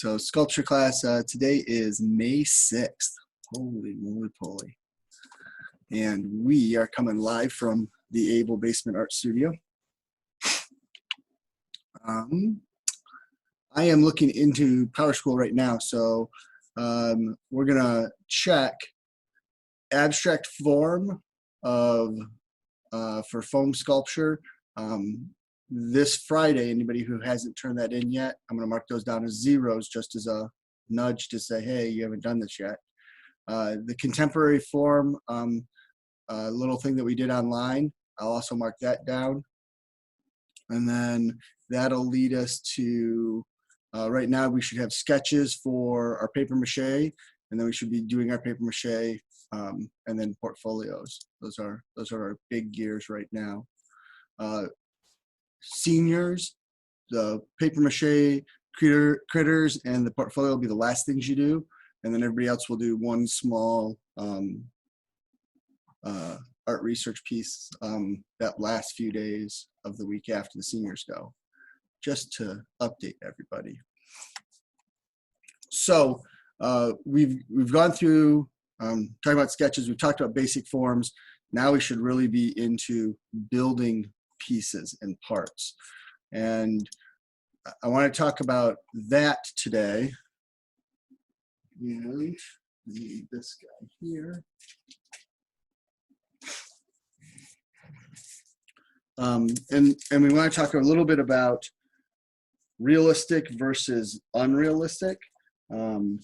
So sculpture class, today is May 6th. Holy moly poly. And we are coming live from the Able Basement Art Studio. I am looking into Power School right now, so we're gonna check abstract form of for foam sculpture. This Friday, anybody who hasn't turned that in yet, I'm going to mark those down as zeros just as a nudge to say, hey, you haven't done this yet. The contemporary form little thing that we did online, I'll also mark that down. And then that'll lead us to, right now we should have sketches for our paper mache, and then we should be doing our paper mache and then portfolios. Those are our big gears right now. Seniors, the paper mache critters and the portfolio will be the last things you do, and then everybody else will do one small art research piece that last few days of the week after the seniors go, just to update everybody. So we've gone through talking about sketches, we've talked about basic forms. Now we should really be into building pieces and parts. And I want to talk about that today. And need this guy here. And we want to talk a little bit about realistic versus unrealistic. The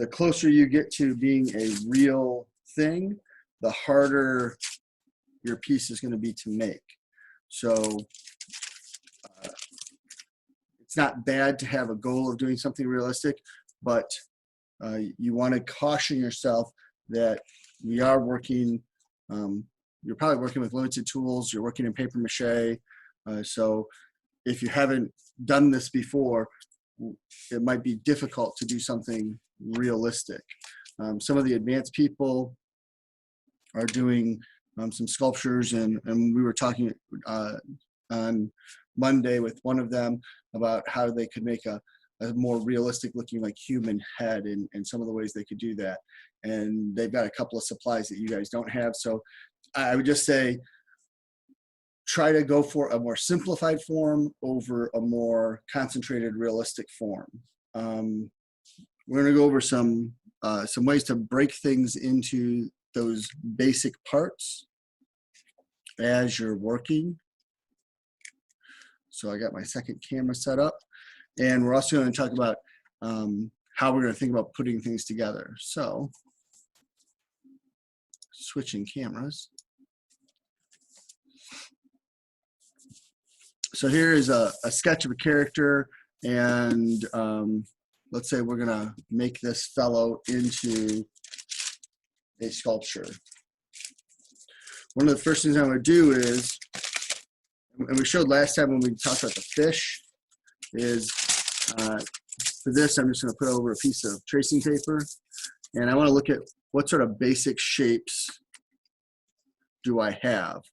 closer you get to being a real thing, the harder your piece is going to be to make. So it's not bad to have a goal of doing something realistic, but you want to caution yourself that we are working, you're probably working with limited tools, you're working in paper mache, so if you haven't done this before, it might be difficult to do something realistic. Some of the advanced people are doing some sculptures, and we were talking on Monday with one of them about how they could make a more realistic looking like human head, and some of the ways they could do that. And they've got a couple of supplies that you guys don't have. So I would just say, try to go for a more simplified form over a more concentrated, realistic form. We're gonna go over some ways to break things into those basic parts as you're working. So I got my second camera set up, and we're also going to talk about how we're going to think about putting things together. So switching cameras. So here is a sketch of a character, and let's say we're going to make this fellow into a sculpture. One of the first things I'm going to do is, and we showed last time when we talked about the fish, is for this I'm just going to put over a piece of tracing paper, and I want to look at what sort of basic shapes do I have.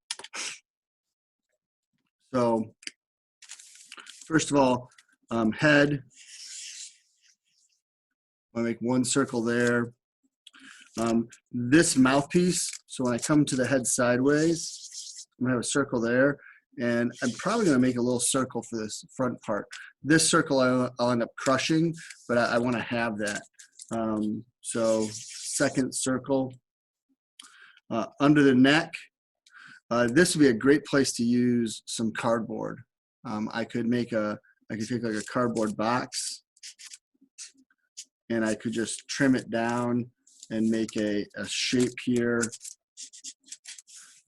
So first of all, head, I make one circle there. This mouthpiece, so when I come to the head sideways, I'm gonna have a circle there, and I'm probably gonna make a little circle for this front part. This circle I'll end up crushing, but I wanna have that. So second circle. Under the neck, this would be a great place to use some cardboard. I could take like a cardboard box, and I could just trim it down and make a shape here,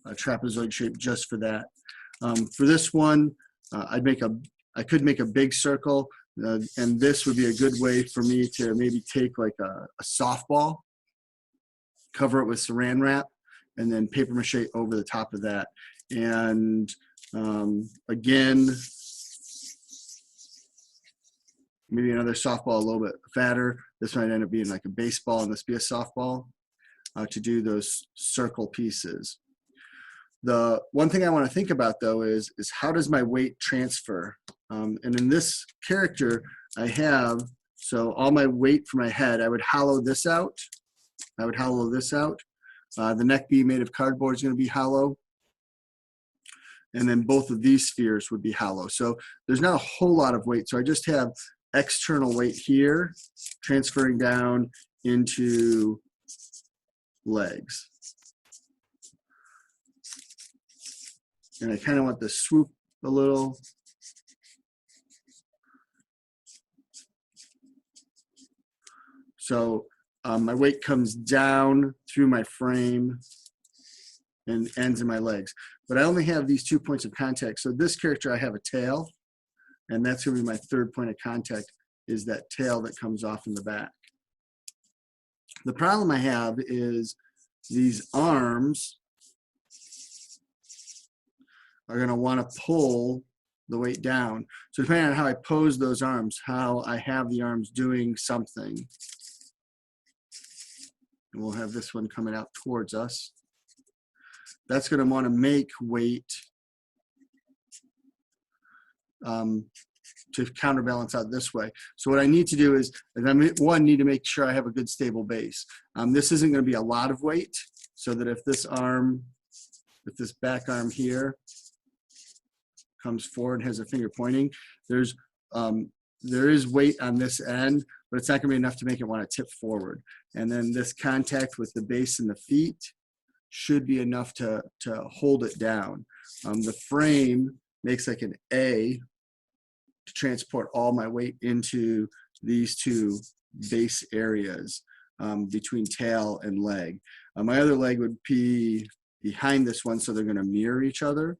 a trapezoid shape just for that. For this one, I could make a big circle, and this would be a good way for me to maybe take like a softball, cover it with saran wrap, and then paper mache over the top of that. And again, maybe another softball a little bit fatter. This might end up being like a baseball, and this be a softball, to do those circle pieces. The one thing I want to think about though is how does my weight transfer? And in this character, I have, so all my weight for my head, I would hollow this out. I would hollow this out. The neck being made of cardboard is going to be hollow. And then both of these spheres would be hollow. So there's not a whole lot of weight. So I just have external weight here transferring down into legs. And I kind of want to swoop a little. So my weight comes down through my frame and ends in my legs. But I only have these 2 points of contact. So this character, I have a tail, and that's going to be my third point of contact, is that tail that comes off in the back. The problem I have is these arms are going to want to pull the weight down. So depending on how I pose those arms, how I have the arms doing something, and we'll have this one coming out towards us, that's going to want to make weight to counterbalance out this way. So what I need to do is I need to make sure I have a good stable base. This isn't going to be a lot of weight, so that if this arm, if this back arm here comes forward and has a finger pointing, there is weight on this end, but it's not going to be enough to make it want to tip forward. And then this contact with the base and the feet should be enough to hold it down. The frame makes like an A to transport all my weight into these two base areas between tail and leg. My other leg would be behind this one, so they're going to mirror each other.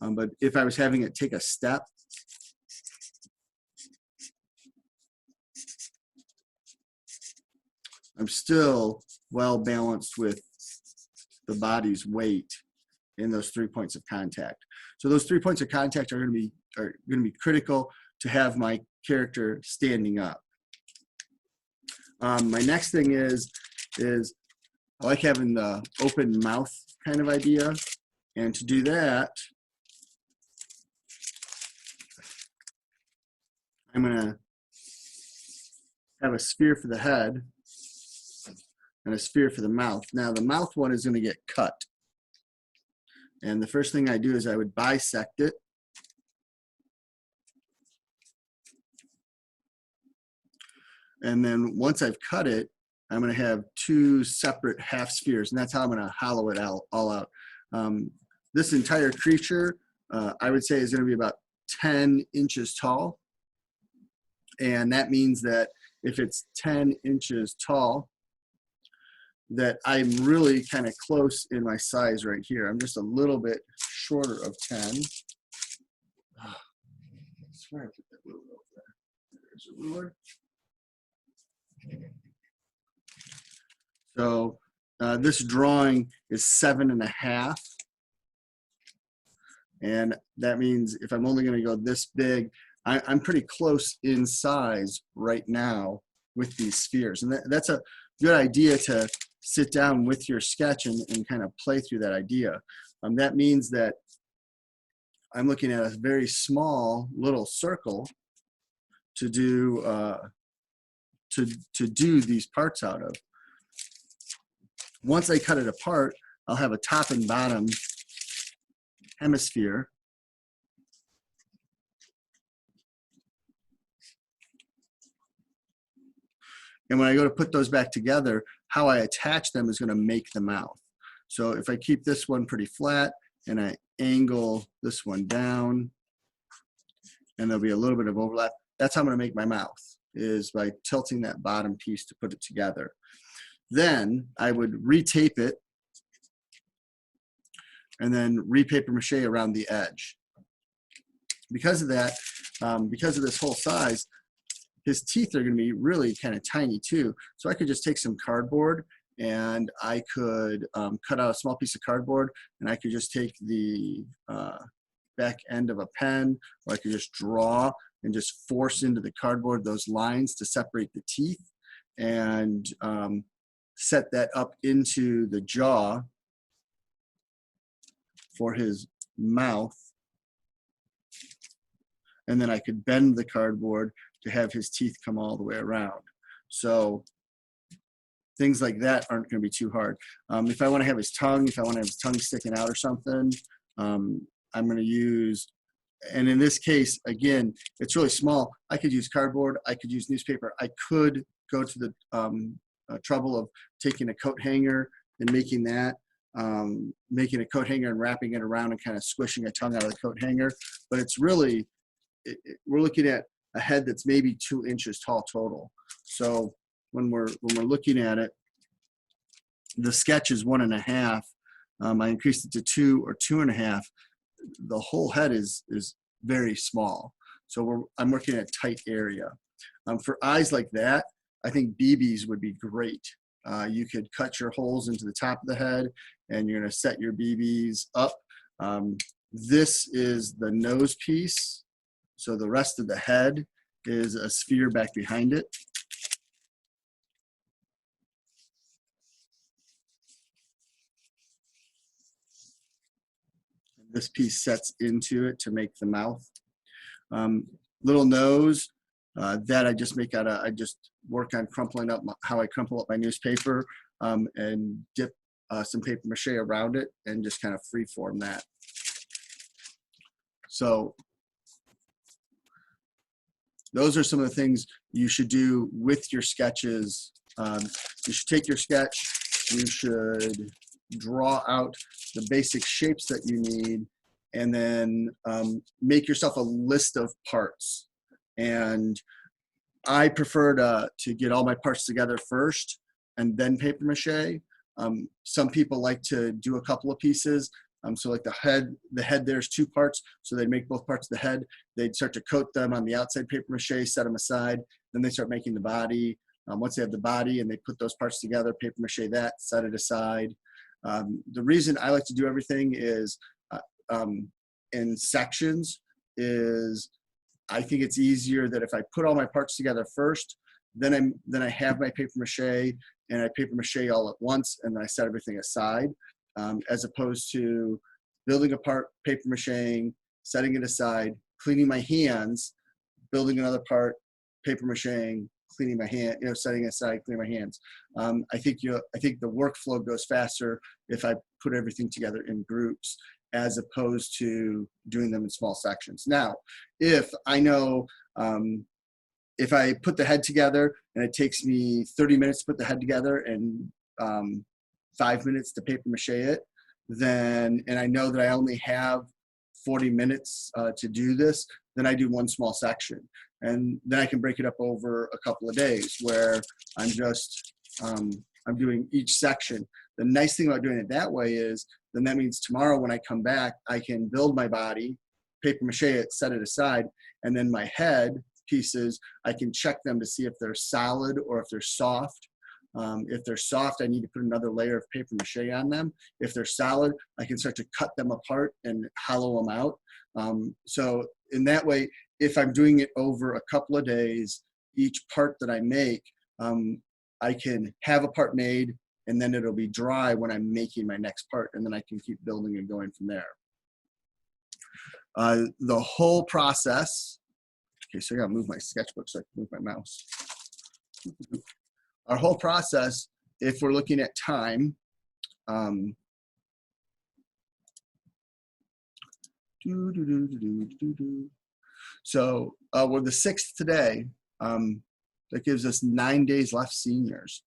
But if I was having it take a step, I'm still well balanced with the body's weight in those 3 points of contact. So those 3 points of contact are going to be critical to have my character standing up. My next thing is I like having the open mouth kind of idea, and to do that, I'm going to have a sphere for the head and a sphere for the mouth. Now the mouth one is going to get cut. And the first thing I do is I would bisect it. And then once I've cut it, I'm going to have two separate half spheres, and that's how I'm going to hollow it all out. This entire creature, I would say, is going to be about 10 inches tall. And that means that if it's 10 inches tall, that I'm really kind of close in my size right here. I'm just a little bit shorter of 10. I swear I put that ruler over there. There's a ruler. So this drawing is 7.5. And that means if I'm only going to go this big, I'm pretty close in size right now with these spheres. And that's a good idea to sit down with your sketch and kind of play through that idea. That means that I'm looking at a very small little circle to do these parts out of. Once I cut it apart, I'll have a top and bottom hemisphere. And when I go to put those back together, how I attach them is going to make the mouth. So if I keep this one pretty flat and I angle this one down, and there'll be a little bit of overlap, that's how I'm going to make my mouth, is by tilting that bottom piece to put it together. Then I would retape it and then repaper mache around the edge. Because of that, because of this whole size, his teeth are going to be really kind of tiny too. So I could just take some cardboard and I could cut out a small piece of cardboard, and I could just take the back end of a pen, or I could just draw and just force into the cardboard those lines to separate the teeth, and set that up into the jaw. for his mouth. And then I could bend the cardboard to have his teeth come all the way around. So things like that aren't going to be too hard. If I want to have his tongue, if I want to have his tongue sticking out or something, I'm going to use, and in this case, again, it's really small. I could use cardboard. I could use newspaper. I could go to the trouble of taking a coat hanger and making that, making a coat hanger and wrapping it around and kind of squishing a tongue out of the coat hanger. But it's really, we're looking at a head that's maybe 2 inches tall total. So when we're looking at it, the sketch is 1.5. I increased it to 2 or 2.5. The whole head is very small. So I'm working at a tight area. For eyes like that, I think BBs would be great. You could cut your holes into the top of the head, and you're going to set your BBs up. This is the nose piece. So the rest of the head is a sphere back behind it. This piece sets into it to make the mouth. Little nose, that I just make out of, I just work on crumpling up how I crumple up my newspaper and dip some paper mache around it and just kind of freeform that. So those are some of the things you should do with your sketches. You should take your sketch, you should draw out the basic shapes that you need, and then make yourself a list of parts. And I prefer to get all my parts together first and then paper mache. Some people like to do a couple of pieces. So like the head, there's 2 parts. So they'd make both parts of the head. They'd start to coat them on the outside paper mache, set them aside. Then they start making the body. Once they have the body and they put those parts together, paper mache that, set it aside. The reason I like to do everything is in sections is I think it's easier that if I put all my parts together first, then I have my paper mache and I paper mache all at once, and then I set everything aside. As opposed to building a part, paper macheing, setting it aside, cleaning my hands, building another part, paper macheing, cleaning my hand, setting it aside, cleaning my hands. I think the workflow goes faster if I put everything together in groups as opposed to doing them in small sections. Now, if I know if I put the head together and it takes me 30 minutes to put the head together and 5 minutes to paper mache it, and I know that I only have 40 minutes to do this, then I do one small section. And then I can break it up over a couple of days where I'm just, I'm doing each section. The nice thing about doing it that way is then that means tomorrow when I come back, I can build my body, paper mache it, set it aside, and then my head pieces, I can check them to see if they're solid or if they're soft. If they're soft, I need to put another layer of paper mache on them. If they're solid, I can start to cut them apart and hollow them out. So in that way, if I'm doing it over a couple of days, each part that I make, I can have a part made and then it'll be dry when I'm making my next part, and then I can keep building and going from there. The whole process, okay, so I gotta move my sketchbook so I can move my mouse. Our whole process, if we're looking at time, so we're the 6th today. That gives us 9 days left seniors.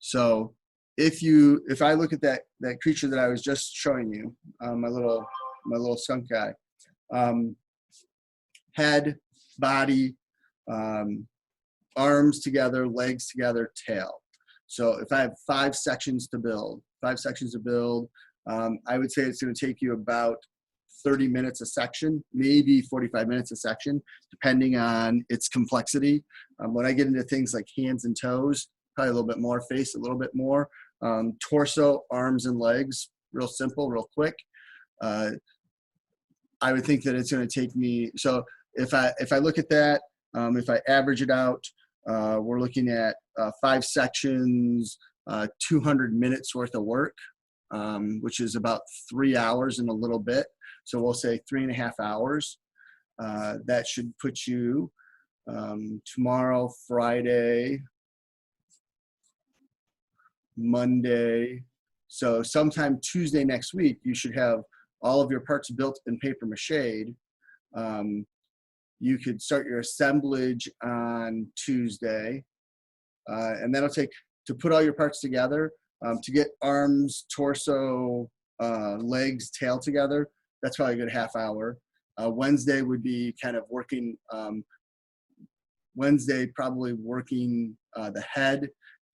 So if I look at that creature that I was just showing you, my little skunk guy, head, body, arms together, legs together, tail. So if I have 5 sections to build, I would say it's going to take you about 30 minutes a section, maybe 45 minutes a section, depending on its complexity. When I get into things like hands and toes, probably a little bit more, face a little bit more, torso, arms and legs, real simple, real quick. I would think that it's going to take me, so if I look at that, if I average it out, we're looking at 5 sections, 200 minutes worth of work. which is about 3 hours and a little bit. So we'll say 3.5 hours. That should put you tomorrow, Friday, Monday. So sometime Tuesday next week, you should have all of your parts built in paper mache. You could start your assemblage on Tuesday, and that'll take, to put all your parts together, to get arms, torso, legs, tail together, that's probably a good half hour. Wednesday would be kind of working, Wednesday probably working the head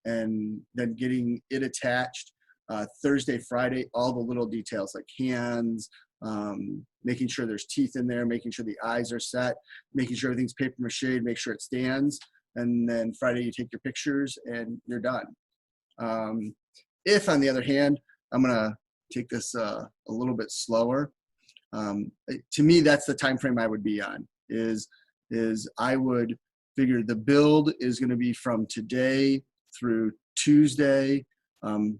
and then getting it attached. Thursday, Friday, all the little details like hands, making sure there's teeth in there, making sure the eyes are set, making sure everything's paper mache, make sure it stands. And then Friday you take your pictures and you're done. If on the other hand, I'm gonna take this a little bit slower. To me, that's the time frame I would be on, is I would figure the build is gonna be from today through Tuesday.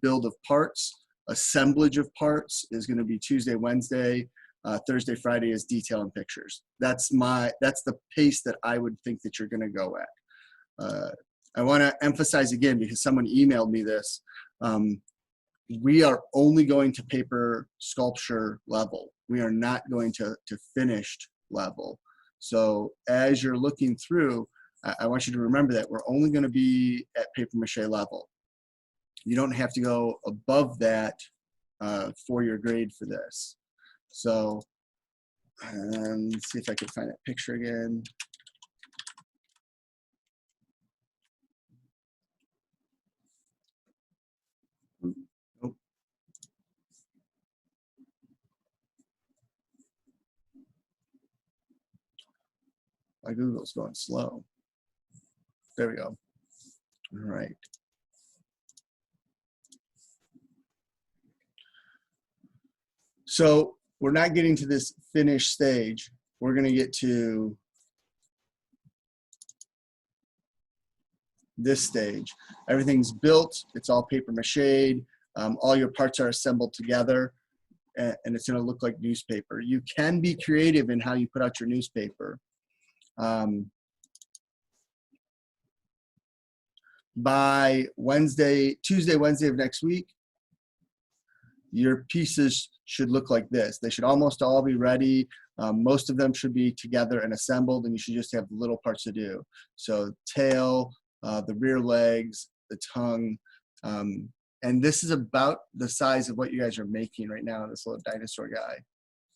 Build of parts, assemblage of parts is going to be Tuesday, Wednesday, Thursday, Friday is detail and pictures. That's the pace that I would think that you're going to go at. I want to emphasize again, because someone emailed me this, we are only going to paper sculpture level. We are not going to finished level. So as you're looking through, I want you to remember that we're only going to be at paper mache level. You don't have to go above that for your grade for this. So let's see if I can find that picture again. Nope. My Google's going slow. There we go. All right. So we're not getting to this finished stage. We're going to get to this stage. Everything's built. It's all paper mache. All your parts are assembled together, and it's going to look like newspaper. You can be creative in how you put out your newspaper. By Tuesday, Wednesday of next week, your pieces should look like this. They should almost all be ready. Most of them should be together and assembled, and you should just have little parts to do. So tail, the rear legs, the tongue, and this is about the size of what you guys are making right now, this little dinosaur guy,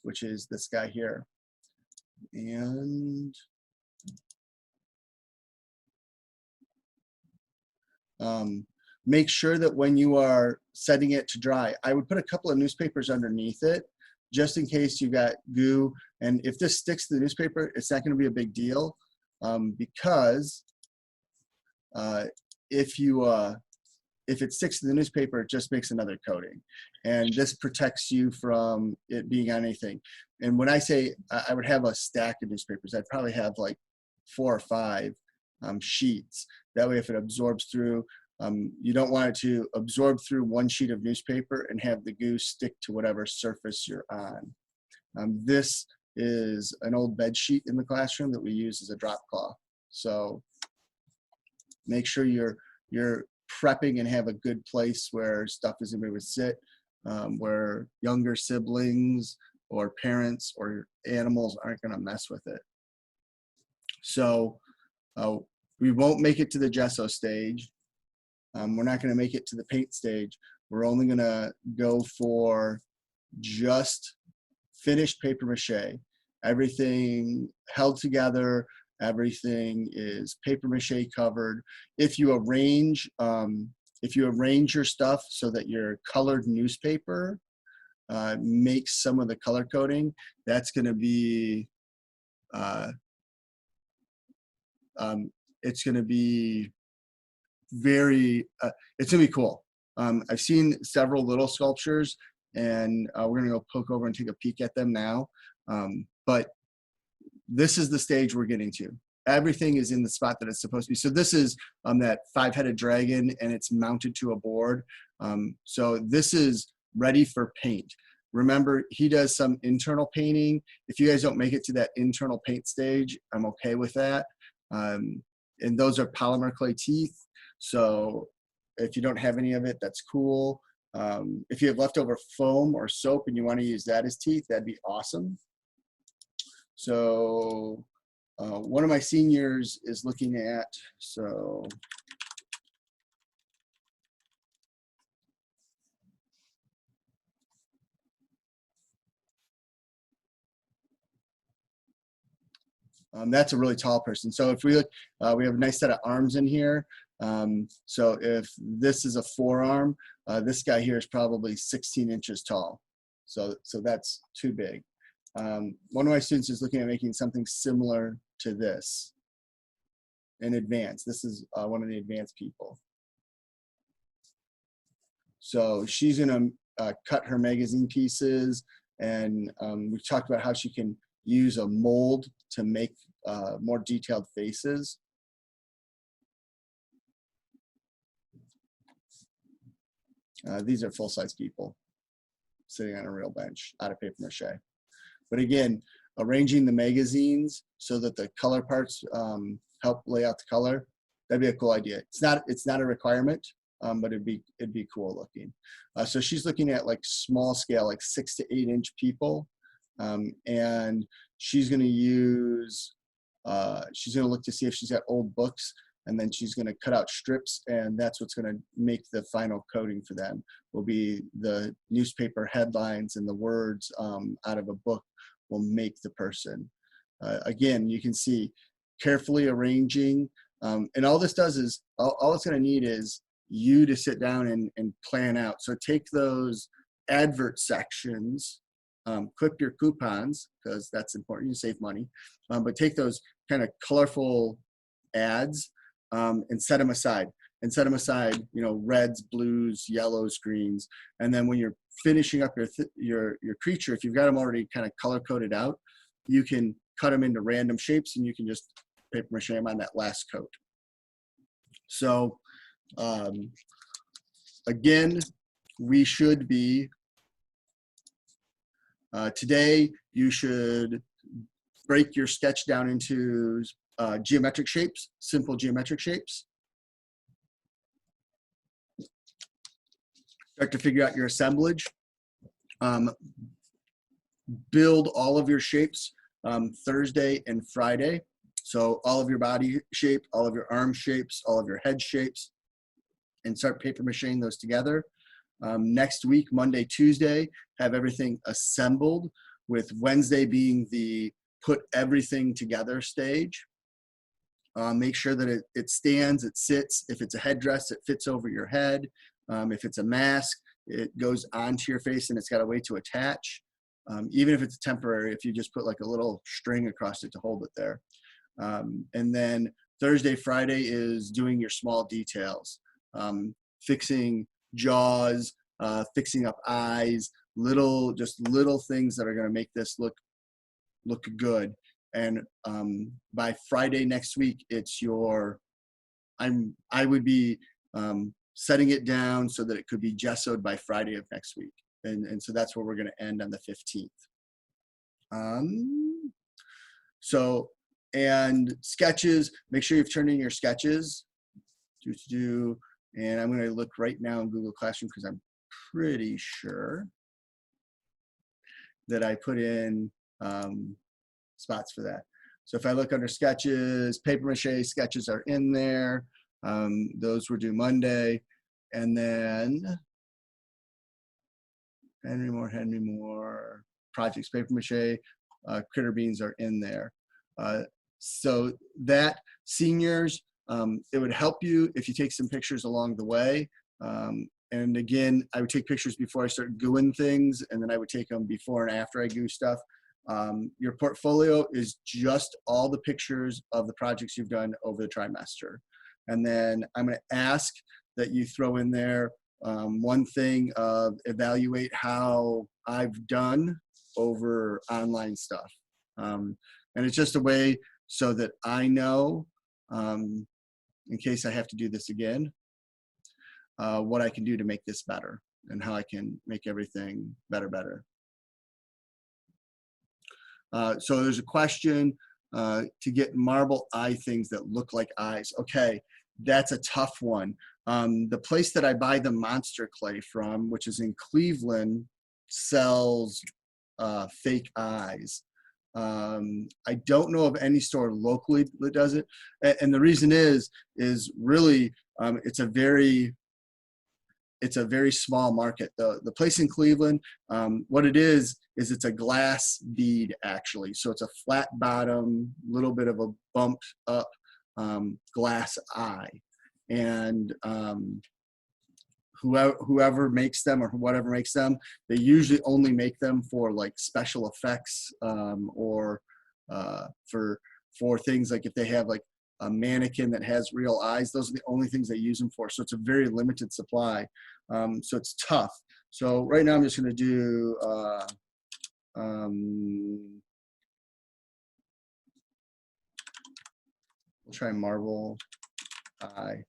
which is this guy here. And make sure that when you are setting it to dry, I would put a couple of newspapers underneath it, just in case you got goo. And if this sticks to the newspaper, it's not going to be a big deal, because if it sticks to the newspaper, it just makes another coating, and this protects you from it being on anything. And when I say I would have a stack of newspapers, I'd probably have like 4 or 5 sheets. That way, if it absorbs through, you don't want it to absorb through one sheet of newspaper and have the goo stick to whatever surface you're on. This is an old bed sheet in the classroom that we use as a drop cloth. So make sure you're prepping and have a good place where stuff isn't going to sit, where younger siblings or parents or animals aren't going to mess with it. So we won't make it to the gesso stage. We're not going to make it to the paint stage. We're only going to go for just finished paper mache. Everything held together. Everything is paper mache covered. If you arrange your stuff so that your colored newspaper makes some of the color coding, that's going to be it's going to be very it's going to be cool. I've seen several little sculptures, and we're going to go poke over and take a peek at them now. But this is the stage we're getting to. Everything is in the spot that it's supposed to be. So this is that 5-headed dragon, and it's mounted to a board. So this is ready for paint. Remember, he does some internal painting. If you guys don't make it to that internal paint stage, I'm okay with that. And those are polymer clay teeth. So if you don't have any of it, that's cool. If you have leftover foam or soap and you want to use that as teeth, that'd be awesome. So one of my seniors is looking at, so that's a really tall person. So if we look, we have a nice set of arms in here. So if this is a forearm, this guy here is probably 16 inches tall. So that's too big. One of my students is looking at making something similar to this in advance. This is one of the advanced people. So she's gonna cut her magazine pieces, and we talked about how she can use a mold to make more detailed faces. These are full-size people sitting on a real bench out of paper mache. But again, arranging the magazines so that the color parts help lay out the color, that'd be a cool idea. It's not a requirement, but it'd be cool looking. So she's looking at like small scale, like 6 to 8 inch people, and she's going to use. She's going to look to see if she's got old books, and then she's going to cut out strips, and that's what's going to make the final coating for them. Will be the newspaper headlines, and the words out of a book will make the person. Again, you can see carefully arranging, and all this does is, all it's going to need is you to sit down and plan out. So take those advert sections, clip your coupons, because that's important, you save money, but take those kind of colorful ads and set them aside. You know, reds, blues, yellows, greens, and then when you're finishing up your creature, if you've got them already kind of color coded out, you can cut them into random shapes, and you can just paper mache them on that last coat. So again, we should be today. You should break your sketch down into geometric shapes, simple geometric shapes. Start to figure out your assemblage. Build all of your shapes Thursday and Friday. So all of your body shape, all of your arm shapes, all of your head shapes, and start paper macheing those together. Next week, Monday, Tuesday, have everything assembled, with Wednesday being the put everything together stage. Make sure that it stands, it sits. If it's a headdress, it fits over your head. If it's a mask, it goes onto your face and it's got a way to attach. Even if it's temporary, if you just put like a little string across it to hold it there. And then Thursday, Friday is doing your small details, fixing jaws, fixing up eyes, just little things that are going to make this look good. And by Friday next week, it's I would be setting it down so that it could be gessoed by Friday of next week. And so that's where we're going to end on the 15th. And sketches, make sure you've turned in your sketches. And I'm going to look right now in Google Classroom because I'm pretty sure that I put in spots for that. So if I look under sketches, paper mache sketches are in there. Those were due Monday. And then Henry Moore, projects, paper mache, critter beans are in there. So that, seniors, it would help you if you take some pictures along the way. And again, I would take pictures before I start gooing things, and then I would take them before and after I goo stuff. Your portfolio is just all the pictures of the projects you've done over the trimester. And then I'm going to ask that you throw in there one thing of evaluate how I've done over online stuff. And it's just a way so that I know, in case I have to do this again, what I can do to make this better. and how I can make everything better. So there's a question to get marble eye things that look like eyes. Okay, that's a tough one. The place that I buy the monster clay from, which is in Cleveland, sells fake eyes. I don't know of any store locally that does it, and the reason is really it's a very small market. The place in Cleveland, what it is it's a glass bead actually. So it's a flat bottom, little bit of a bumped up glass eye, and whoever makes them or whatever makes them, they usually only make them for like special effects or for things like if they have like a mannequin that has real eyes. Those are the only things they use them for. So it's a very limited supply. So it's tough. So right now I'm just going to do we'll try marble eye.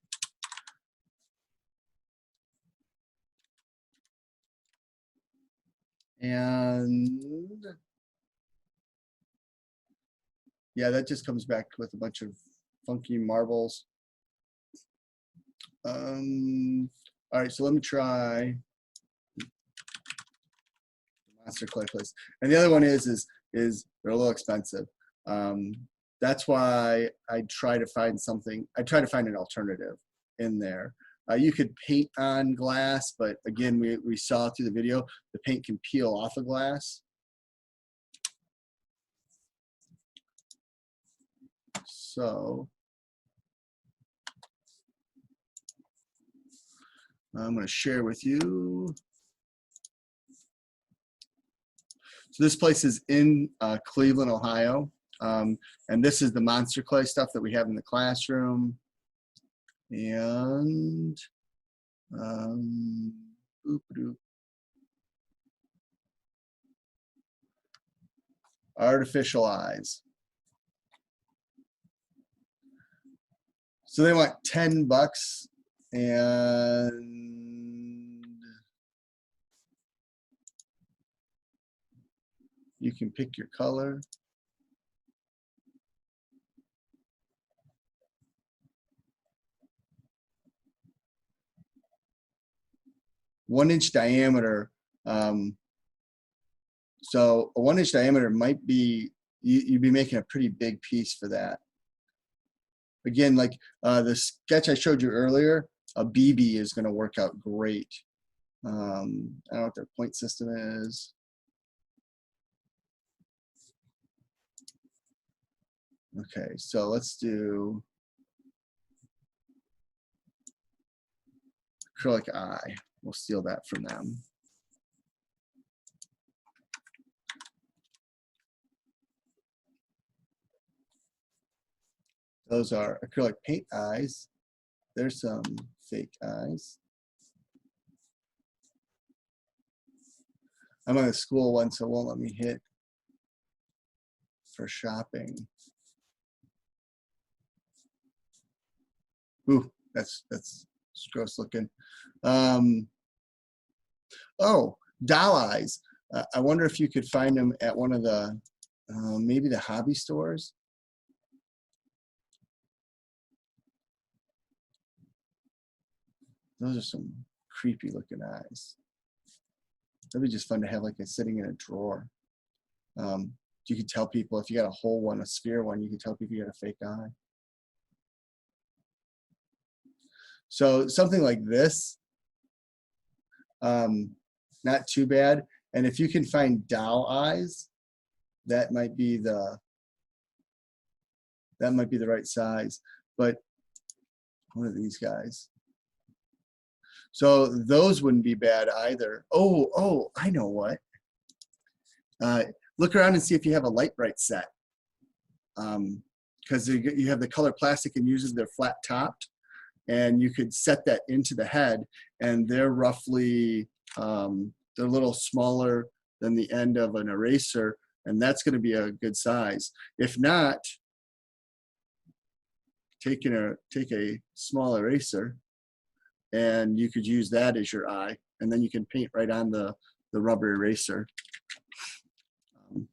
And yeah, that just comes back with a bunch of funky marbles. All right, so let me try Monster Clay Place. And the other one is they're a little expensive. That's why I try to find something. I try to find an alternative in there. You could paint on glass, but again, we saw through the video, the paint can peel off of glass. So I'm going to share with you. So this place is in Cleveland, Ohio. And this is the monster clay stuff that we have in the classroom. And artificial eyes. So they want $10, and you can pick your color. One-inch diameter. So a 1-inch diameter might be, you'd be making a pretty big piece for that. Again, like the sketch I showed you earlier, a BB is going to work out great. I don't know what their point system is. Okay, so let's do acrylic eye. We'll steal that from them. Those are acrylic paint eyes. There's some fake eyes. I'm on the school one, so it won't let me hit for shopping. Ooh, that's gross looking. Oh, doll eyes. I wonder if you could find them at one of the, maybe the hobby stores. Those are some creepy looking eyes. That'd be just fun to have like a sitting in a drawer. You could tell people if you got a whole one, a sphere one, you could tell people you got a fake eye. So something like this, not too bad. And if you can find doll eyes, that might be the right size. But what are these guys? So those wouldn't be bad either. Oh, I know what. Look around and see if you have a light bright set. Because you have the color plastic and uses their flat topped. And you could set that into the head, and they're roughly, they're a little smaller than the end of an eraser, and that's going to be a good size. If not, take a small eraser and you could use that as your eye, and then you can paint right on the rubber eraser.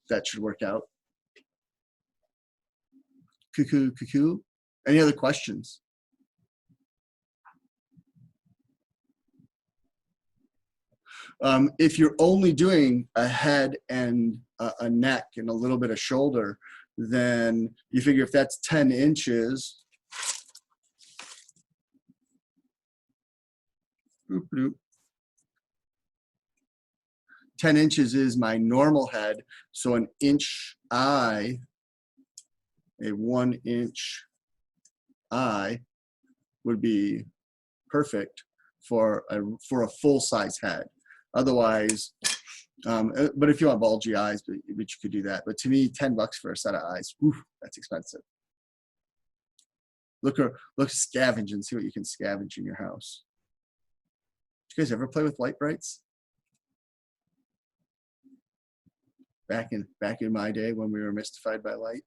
That should work out. Cuckoo, cuckoo. Any other questions? If you're only doing a head and a neck and a little bit of shoulder, then you figure if that's 10 inches, 10 inches is my normal head. So an inch eye, a 1 inch eye would be perfect for a full size head. Otherwise, but if you want bulgy eyes, but you could do that. But to me, $10 for a set of eyes, whew, that's expensive. Look, scavenge and see what you can scavenge in your house. Did you guys ever play with light brights? Back in my day when we were mystified by light.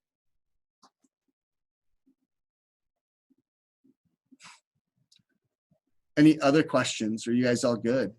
Any other questions? Are you guys all good?